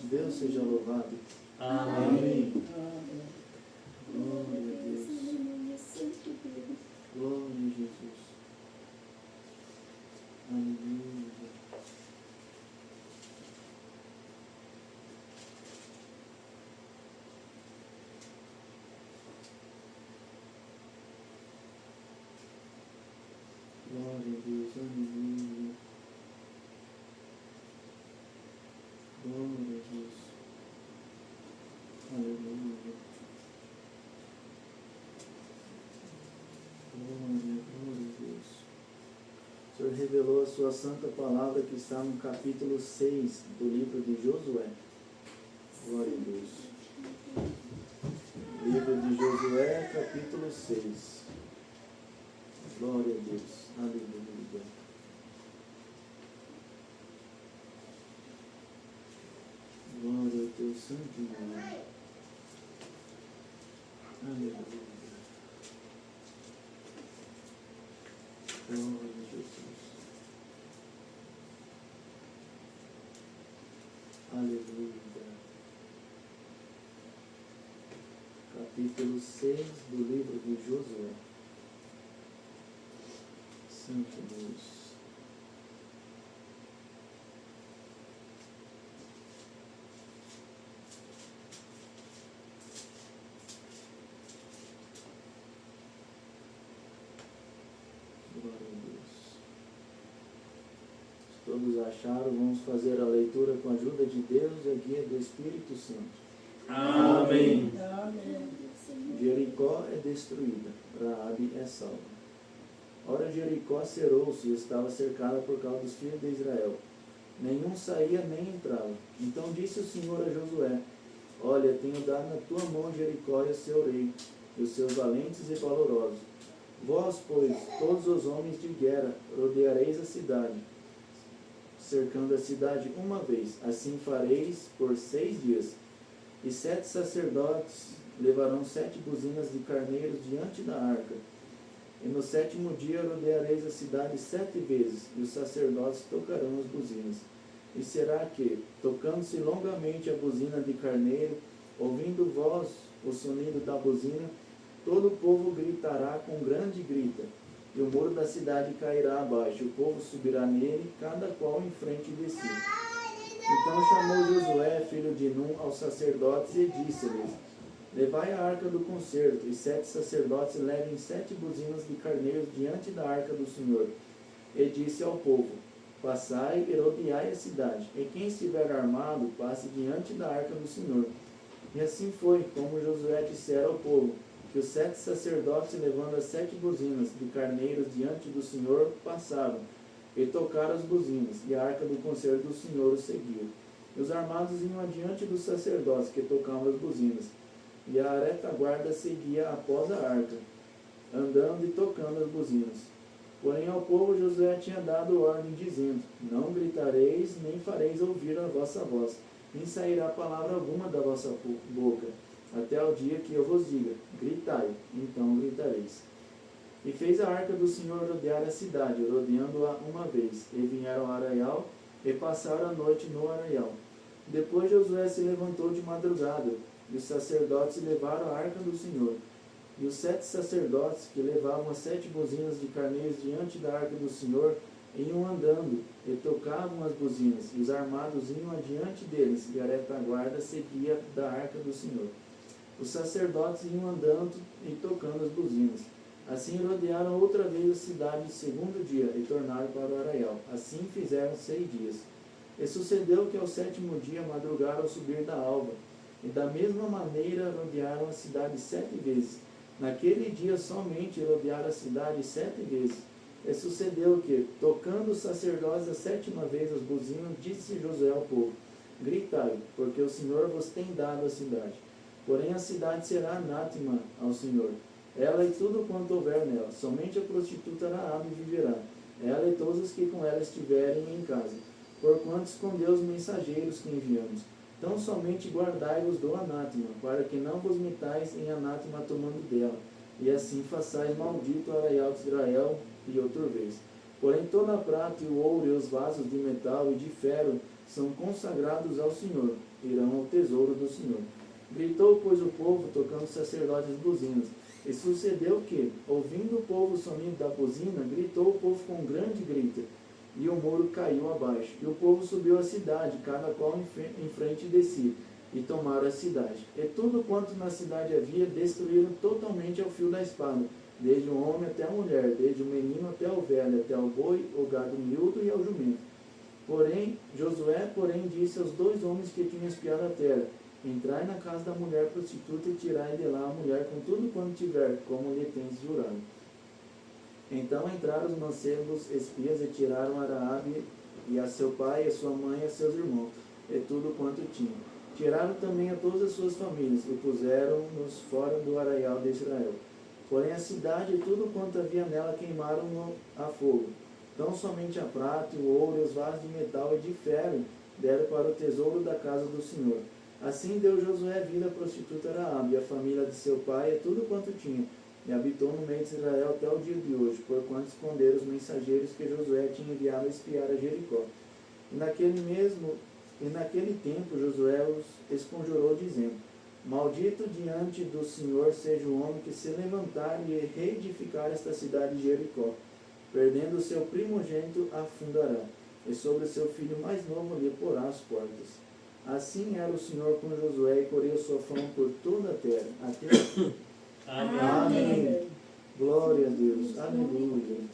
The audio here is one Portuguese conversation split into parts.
Deus seja louvado. Amém. Glória a Deus. Glória a Jesus. Aleluia. Glória a Deus. Aleluia. Glória a Deus. Aleluia. Glória a Deus. O Senhor revelou a sua santa palavra que está no capítulo 6 do livro de Josué. Glória a Deus. Livro de Josué, capítulo 6. Glória a Deus. Aleluia. Glória ao teu santo nome. Aleluia. Glória a Jesus. Aleluia. Capítulo 6 do livro de Josué. Santo Deus. Glória a Deus. Se todos acharam, vamos fazer a leitura com a ajuda de Deus e a guia do Espírito Santo. Amém. Jericó é destruída, Raabe é salva. Ora, Jericó cerrou-se e estava cercada por causa dos filhos de Israel. Nenhum saía nem entrava. Então disse o Senhor a Josué: Olha, tenho dado na tua mão Jericó e o seu rei, e os seus valentes e valorosos. Vós, pois, todos os homens de guerra, rodeareis a cidade, cercando a cidade uma vez. Assim fareis por 6 dias. E 7 sacerdotes levarão 7 buzinas de carneiros diante da arca. E no 7º dia rodeareis a cidade 7 vezes, e os sacerdotes tocarão as buzinas. E será que, tocando-se longamente a buzina de carneiro, ouvindo vós o sonido da buzina, todo o povo gritará com grande grita, e o muro da cidade cairá abaixo, e o povo subirá nele, cada qual em frente de si. Então chamou Josué, filho de Num, aos sacerdotes, e disse-lhes: Levai a arca do concerto, e 7 sacerdotes levem 7 buzinas de carneiros diante da arca do Senhor. E disse ao povo: Passai e rodeai a cidade, e quem estiver armado, passe diante da arca do Senhor. E assim foi, como Josué dissera ao povo, que os 7 sacerdotes, levando as 7 buzinas de carneiros diante do Senhor, passaram, e tocaram as buzinas, e a arca do concerto do Senhor os seguia. E os armados iam adiante dos sacerdotes, que tocavam as buzinas, e a retaguarda seguia após a arca, andando e tocando as buzinas. Porém ao povo Josué tinha dado ordem, dizendo: Não gritareis, nem fareis ouvir a vossa voz, nem sairá palavra alguma da vossa boca, até ao dia que eu vos diga: gritai, então gritareis. E fez a arca do Senhor rodear a cidade, rodeando-a uma vez, e vieram ao arraial, e passaram a noite no arraial. Depois Josué se levantou de madrugada, e os sacerdotes levaram a arca do Senhor. E os 7 sacerdotes, que levavam as 7 buzinas de carneiros diante da arca do Senhor, iam andando, e tocavam as buzinas, e os armados iam adiante deles, e a retaguarda seguia da arca do Senhor. Os sacerdotes iam andando e tocando as buzinas. Assim rodearam outra vez a cidade o 2º dia, e tornaram para o arraial. Assim fizeram 6 dias. E sucedeu que ao 7º dia madrugaram ao subir da alva, e da mesma maneira rodearam a cidade 7 vezes. Naquele dia somente rodearam a cidade 7 vezes. E sucedeu que, tocando os sacerdotes a 7ª vez as buzinas, disse Josué ao povo: Gritai, porque o Senhor vos tem dado a cidade. Porém a cidade será anátema ao Senhor, ela e tudo quanto houver nela. Somente a prostituta Raabe viverá, ela e todos os que com ela estiverem em casa, porquanto escondeu os mensageiros que enviamos. Então somente guardai-vos do anátema, para que não vos metais em anátema tomando dela, e assim façais maldito o arraial de Israel. E outra vez. Porém toda a prata e o ouro e os vasos de metal e de ferro são consagrados ao Senhor, irão ao tesouro do Senhor. Gritou, pois, o povo, tocando os sacerdotes buzinas. E sucedeu que, ouvindo o povo o sonido da buzina, gritou o povo com grande grito, e o muro caiu abaixo. E o povo subiu à cidade, cada qual em frente de si, e tomaram a cidade. E tudo quanto na cidade havia, destruíram totalmente ao fio da espada, desde o homem até a mulher, desde o menino até o velho, até o boi, o gado miúdo e ao jumento. Josué, disse aos 2 homens que tinham espiado a terra: entrai na casa da mulher prostituta e tirai de lá a mulher com tudo quanto tiver, como lhe tens jurado. Então entraram os mancebos espias e tiraram a Raabe e a seu pai, a sua mãe e a seus irmãos, e tudo quanto tinham. Tiraram também a todas as suas famílias e puseram-nos fora do arraial de Israel. Porém a cidade e tudo quanto havia nela queimaram a fogo. Tão somente a prata, o ouro e os vasos de metal e de ferro deram para o tesouro da casa do Senhor. Assim deu Josué vida à prostituta Raabe, e a família de seu pai e tudo quanto tinha, e habitou no meio de Israel até o dia de hoje, porquanto esconderam os mensageiros que Josué tinha enviado a espiar a Jericó. E naquele tempo Josué os esconjurou, dizendo: maldito diante do Senhor seja o homem que se levantar e reedificar esta cidade de Jericó. Perdendo o seu primogênito, a fundará, e sobre o seu filho mais novo lhe porá as portas. Assim era o Senhor com Josué, e correu sua fama por toda a terra. Até... Amém. Amém. Glória a Deus. Aleluia.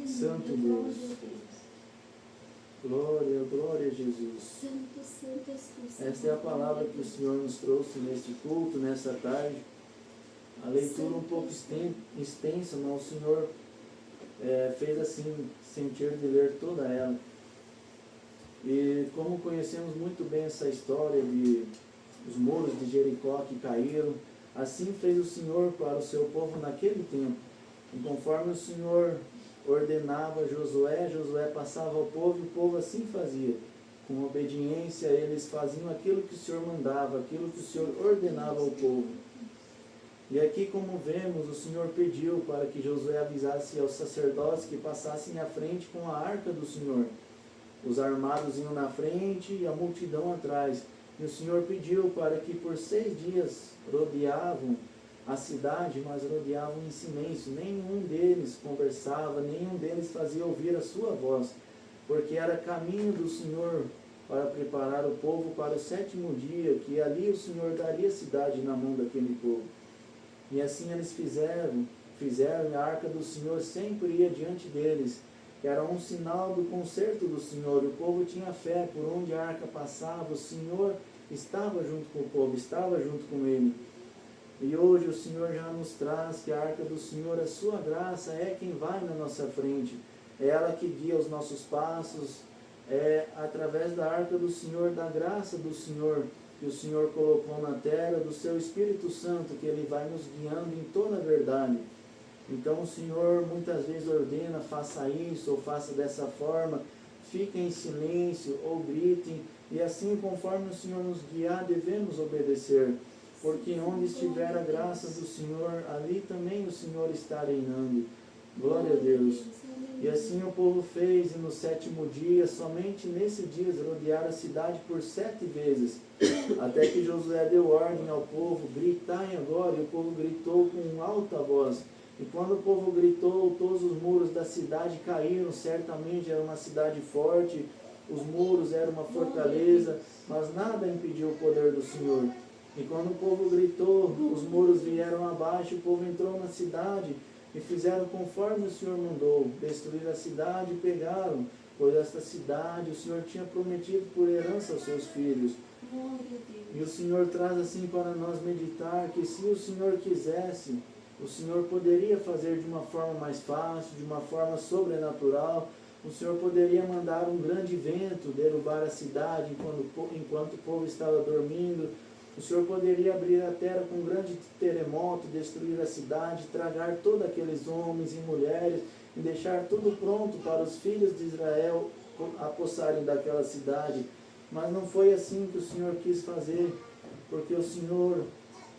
Santo Deus. Glória, glória a Jesus. Santo, santo és tu. Esta é a palavra que o Senhor nos trouxe neste culto, nessa tarde. A leitura um pouco extensa, mas o Senhor fez assim, sentir de ler toda ela. E como conhecemos muito bem essa história de os muros de Jericó que caíram, assim fez o Senhor para o seu povo naquele tempo. E conforme o Senhor ordenava Josué, Josué passava ao povo, e o povo assim fazia. Com obediência, eles faziam aquilo que o Senhor mandava, aquilo que o Senhor ordenava ao povo. E aqui, como vemos, o Senhor pediu para que Josué avisasse aos sacerdotes que passassem à frente com a arca do Senhor. Os armados iam na frente e a multidão atrás. E o Senhor pediu para que por 6 dias rodeavam a cidade, mas rodeavam em silêncio. Nenhum deles conversava, nenhum deles fazia ouvir a sua voz, porque era caminho do Senhor para preparar o povo para o 7º dia, que ali o Senhor daria a cidade na mão daquele povo. E assim eles fizeram, e a arca do Senhor sempre ia diante deles. Era um sinal do conserto do Senhor. O povo tinha fé, por onde a arca passava, o Senhor estava junto com o povo, estava junto com ele. E hoje o Senhor já nos traz que a arca do Senhor, a sua graça, é quem vai na nossa frente. É ela que guia os nossos passos. É através da arca do Senhor, da graça do Senhor, que o Senhor colocou na terra, do seu Espírito Santo, que ele vai nos guiando em toda a verdade. Então o Senhor muitas vezes ordena: faça isso ou faça dessa forma, fiquem em silêncio ou gritem, e assim, conforme o Senhor nos guiar, devemos obedecer, porque onde estiver a graça do Senhor, ali também o Senhor está reinando. Glória a Deus. E assim o povo fez, e no 7º dia, somente nesse dia, rodearam a cidade por 7 vezes, até que Josué deu ordem ao povo: gritai agora, e o povo gritou com alta voz. E quando o povo gritou, todos os muros da cidade caíram. Certamente era uma cidade forte, os muros eram uma fortaleza, mas nada impediu o poder do Senhor. E quando o povo gritou, os muros vieram abaixo, o povo entrou na cidade e fizeram conforme o Senhor mandou. Destruíram a cidade e pegaram, pois esta cidade o Senhor tinha prometido por herança aos seus filhos. E o Senhor traz assim para nós meditar que, se o Senhor quisesse, o Senhor poderia fazer de uma forma mais fácil, de uma forma sobrenatural. O Senhor poderia mandar um grande vento, derrubar a cidade enquanto o povo estava dormindo. O Senhor poderia abrir a terra com um grande terremoto, destruir a cidade, tragar todos aqueles homens e mulheres e deixar tudo pronto para os filhos de Israel apossarem daquela cidade. Mas não foi assim que o Senhor quis fazer, porque o Senhor,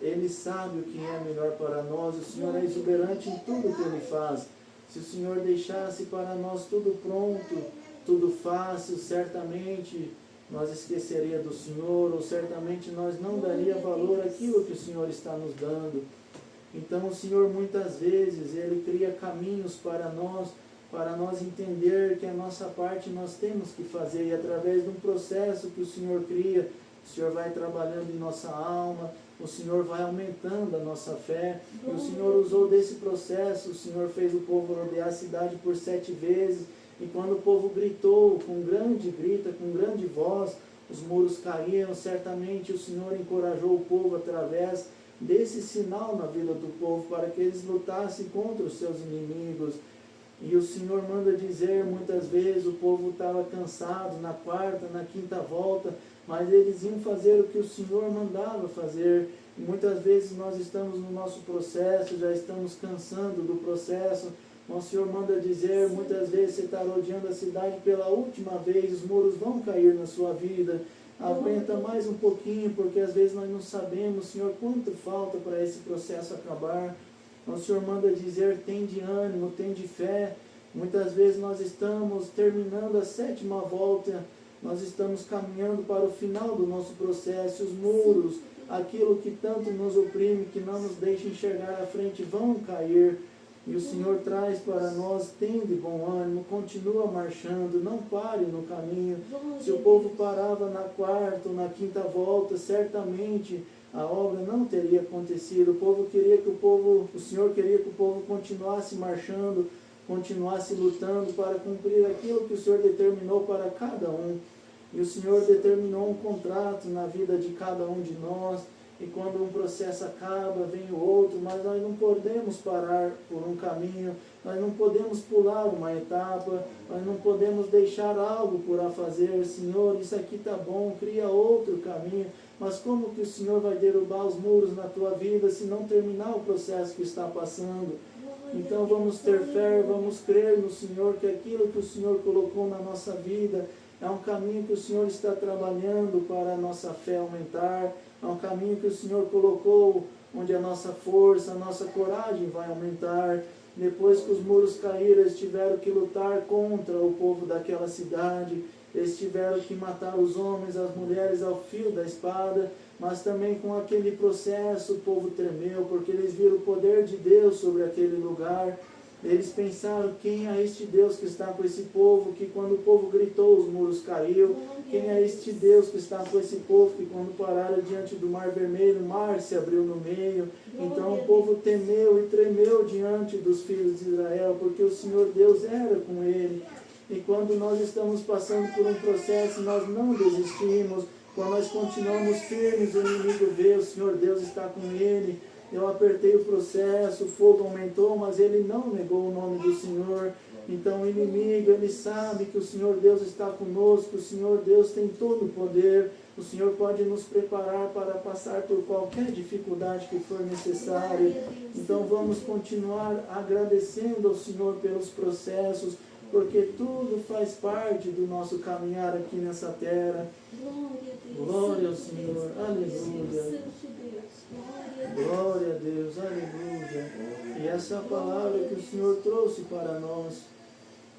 Ele sabe o que é melhor para nós. O Senhor é exuberante em tudo que Ele faz. Se o Senhor deixasse para nós tudo pronto, tudo fácil, certamente nós esqueceria do Senhor, ou certamente nós não daria valor àquilo que o Senhor está nos dando. Então o Senhor muitas vezes, Ele cria caminhos para nós entender que a nossa parte nós temos que fazer, e através de um processo que o Senhor cria, o Senhor vai trabalhando em nossa alma, o Senhor vai aumentando a nossa fé, e o Senhor usou desse processo, o Senhor fez o povo rodear a cidade por 7 vezes, e quando o povo gritou com grande grita, com grande voz, os muros caíram. Certamente o Senhor encorajou o povo através desse sinal na vida do povo, para que eles lutassem contra os seus inimigos. E o Senhor manda dizer, muitas vezes o povo estava cansado na 4ª, na 5ª volta, mas eles iam fazer o que o Senhor mandava fazer. E muitas vezes nós estamos no nosso processo, já estamos cansando do processo, mas o Senhor manda dizer, muitas vezes você está rodeando a cidade pela última vez, os muros vão cair na sua vida. Aguenta mais um pouquinho, porque às vezes nós não sabemos, Senhor, quanto falta para esse processo acabar. O Senhor manda dizer, tem de ânimo, tem de fé. Muitas vezes nós estamos terminando a 7ª volta, nós estamos caminhando para o final do nosso processo. Os muros, aquilo que tanto nos oprime, que não nos deixa enxergar à frente, vão cair. E o Senhor traz para nós, tem de bom ânimo, continua marchando, não pare no caminho. Se o povo parava na 4ª ou na 5ª volta, certamente a obra não teria acontecido. O Senhor queria que o povo continuasse marchando, continuasse lutando para cumprir aquilo que o Senhor determinou para cada um. E o Senhor determinou um contrato na vida de cada um de nós. E quando um processo acaba, vem o outro, mas nós não podemos parar por um caminho, nós não podemos pular uma etapa, nós não podemos deixar algo por a fazer. Senhor, isso aqui está bom, cria outro caminho, mas como que o Senhor vai derrubar os muros na tua vida se não terminar o processo que está passando? Então vamos ter fé, vamos crer no Senhor, que aquilo que o Senhor colocou na nossa vida é um caminho que o Senhor está trabalhando para a nossa fé aumentar. É um caminho que o Senhor colocou, onde a nossa força, a nossa coragem vai aumentar. Depois que os muros caíram, eles tiveram que lutar contra o povo daquela cidade. Eles tiveram que matar os homens, as mulheres ao fio da espada. Mas também com aquele processo o povo tremeu, porque eles viram o poder de Deus sobre aquele lugar. Eles pensaram, quem é este Deus que está com esse povo, que quando o povo gritou os muros caiu? Quem é este Deus que está com esse povo, que quando pararam diante do Mar Vermelho, o mar se abriu no meio? Então o povo temeu e tremeu diante dos filhos de Israel, porque o Senhor Deus era com ele. E quando nós estamos passando por um processo, nós não desistimos. Quando nós continuamos firmes, o inimigo vê, o Senhor Deus está com ele. Eu apertei o processo, o fogo aumentou, mas ele não negou o nome do Senhor. Então o inimigo, ele sabe que o Senhor Deus está conosco, o Senhor Deus tem todo o poder, o Senhor pode nos preparar para passar por qualquer dificuldade que for necessária. Então vamos continuar agradecendo ao Senhor pelos processos, porque tudo faz parte do nosso caminhar aqui nessa terra. Glória ao Senhor, aleluia. Glória a Deus, aleluia. E essa é a palavra que o Senhor trouxe para nós.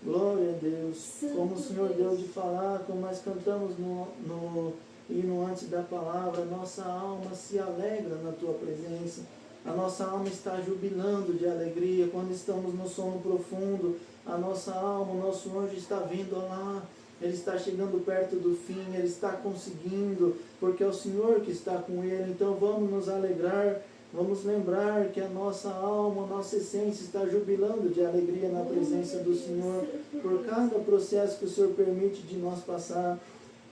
Glória a Deus. Como o Senhor deu de falar, como nós cantamos no hino antes da palavra, nossa alma se alegra na tua presença. A nossa alma está jubilando de alegria quando estamos no sono profundo. A nossa alma, o nosso anjo está vindo lá. Ele está chegando perto do fim, ele está conseguindo, porque é o Senhor que está com ele. Então vamos nos alegrar, vamos lembrar que a nossa alma, a nossa essência está jubilando de alegria na presença do Senhor, por cada processo que o Senhor permite de nós passar,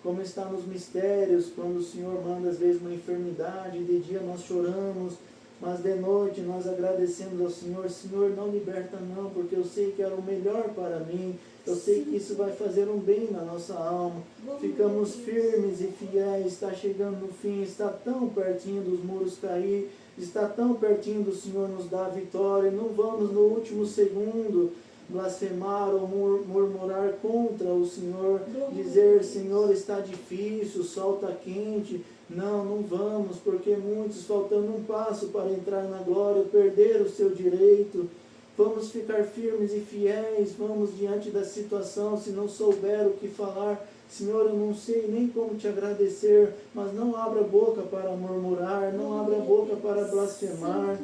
como está nos mistérios, quando o Senhor manda às vezes uma enfermidade, de dia nós choramos, mas de noite nós agradecemos ao Senhor. Senhor, não liberta não, porque eu sei que era o melhor para mim. Eu sei que isso vai fazer um bem na nossa alma. Ficamos firmes e fiéis, está chegando no fim, está tão pertinho dos muros cair, está tão pertinho do Senhor nos dar a vitória. Não vamos no último segundo blasfemar ou murmurar contra o Senhor, dizer, Senhor, está difícil, o sol está quente. Não, não vamos, porque muitos, faltando um passo para entrar na glória, perderam o seu direito. Vamos ficar firmes e fiéis, vamos diante da situação, se não souber o que falar, Senhor, eu não sei nem como te agradecer, mas não abra a boca para murmurar, não abra a boca para blasfemar,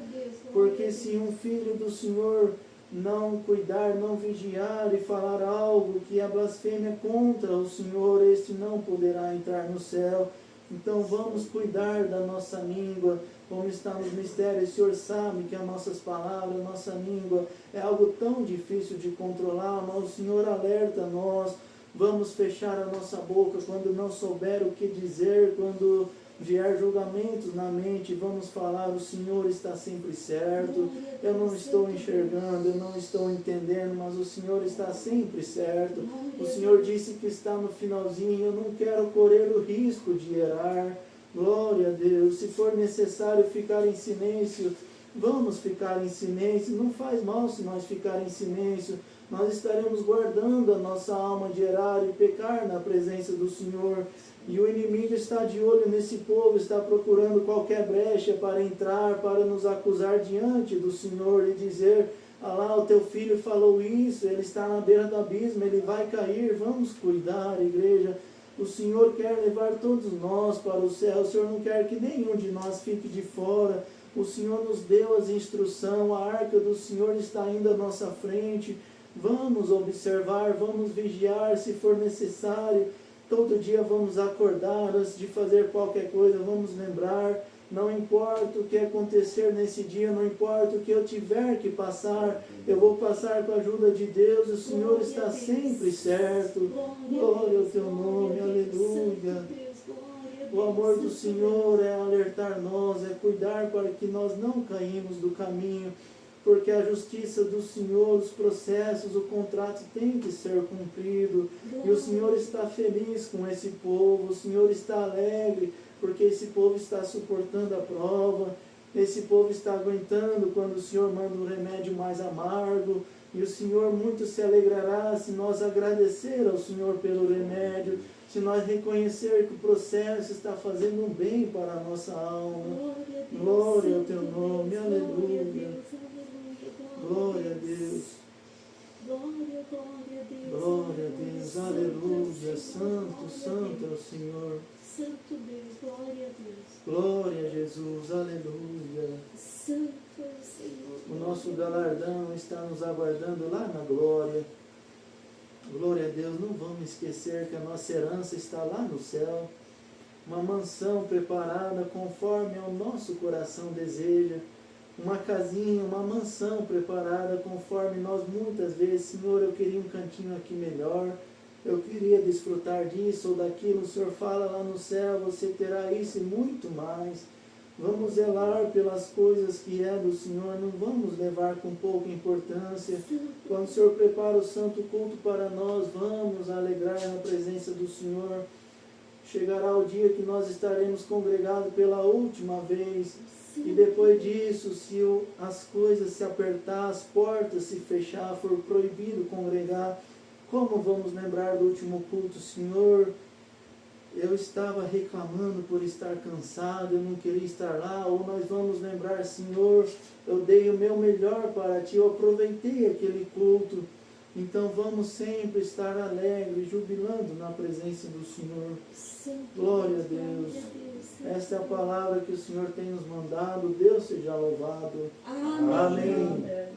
porque se um filho do Senhor não cuidar, não vigiar e falar algo que é blasfêmia contra o Senhor, este não poderá entrar no céu. Então vamos cuidar da nossa língua, como está nos mistérios. O Senhor sabe que as nossas palavras, a nossa língua é algo tão difícil de controlar, mas o Senhor alerta nós. Vamos fechar a nossa boca quando não souber o que dizer, quando vier julgamentos na mente, vamos falar, o Senhor está sempre certo, eu não estou enxergando, eu não estou entendendo, mas o Senhor está sempre certo. O Senhor disse que está no finalzinho, eu não quero correr o risco de errar. Glória a Deus. Se for necessário ficar em silêncio, vamos ficar em silêncio, não faz mal se nós ficar em silêncio. Nós estaremos guardando a nossa alma de errar e pecar na presença do Senhor. E o inimigo está de olho nesse povo, está procurando qualquer brecha para entrar, para nos acusar diante do Senhor e dizer, ah lá, o teu filho falou isso, ele está na beira do abismo, ele vai cair. Vamos cuidar, igreja. O Senhor quer levar todos nós para o céu, o Senhor não quer que nenhum de nós fique de fora. O Senhor nos deu as instruções, a arca do Senhor está ainda à nossa frente. Vamos observar, vamos vigiar se for necessário. Todo dia vamos acordar, antes de fazer qualquer coisa, vamos lembrar. Não importa o que acontecer nesse dia, não importa o que eu tiver que passar, eu vou passar com a ajuda de Deus. O Senhor está sempre certo. Glória ao teu nome, aleluia. O amor do Senhor é alertar nós, é cuidar para que nós não caímos do caminho. Porque a justiça do Senhor, os processos, o contrato tem que ser cumprido. E o Senhor está feliz com esse povo, o Senhor está alegre, porque esse povo está suportando a prova, esse povo está aguentando quando o Senhor manda um remédio mais amargo, e o Senhor muito se alegrará se nós agradecer ao Senhor pelo remédio, se nós reconhecer que o processo está fazendo um bem para a nossa alma. Glória ao teu nome, aleluia. Glória a Deus. Glória, glória a Deus. Glória a Deus, aleluia. Santo, santo é o Senhor. Santo Deus, glória a Deus. Glória a Jesus, aleluia. Santo é o Senhor. O nosso galardão está nos aguardando lá na glória. Glória a Deus, não vamos esquecer que a nossa herança está lá no céu. Uma mansão preparada conforme o nosso coração deseja. Uma casinha, uma mansão preparada conforme nós muitas vezes, Senhor, eu queria um cantinho aqui melhor, eu queria desfrutar disso ou daquilo. O Senhor fala lá no céu, você terá isso e muito mais. Vamos zelar pelas coisas que é do Senhor, não vamos levar com pouca importância. Quando o Senhor prepara o santo culto para nós, vamos alegrar na presença do Senhor. Chegará o dia que nós estaremos congregados pela última vez. E depois disso, se as coisas se apertar, as portas se fechar, for proibido congregar, como vamos lembrar do último culto? Senhor, eu estava reclamando por estar cansado, eu não queria estar lá. Ou nós vamos lembrar, Senhor, eu dei o meu melhor para Ti, eu aproveitei aquele culto. Então vamos sempre estar alegres, jubilando na presença do Senhor. Glória a Deus. Esta é a palavra que o Senhor tem nos mandado. Deus seja louvado. Amém. Amém.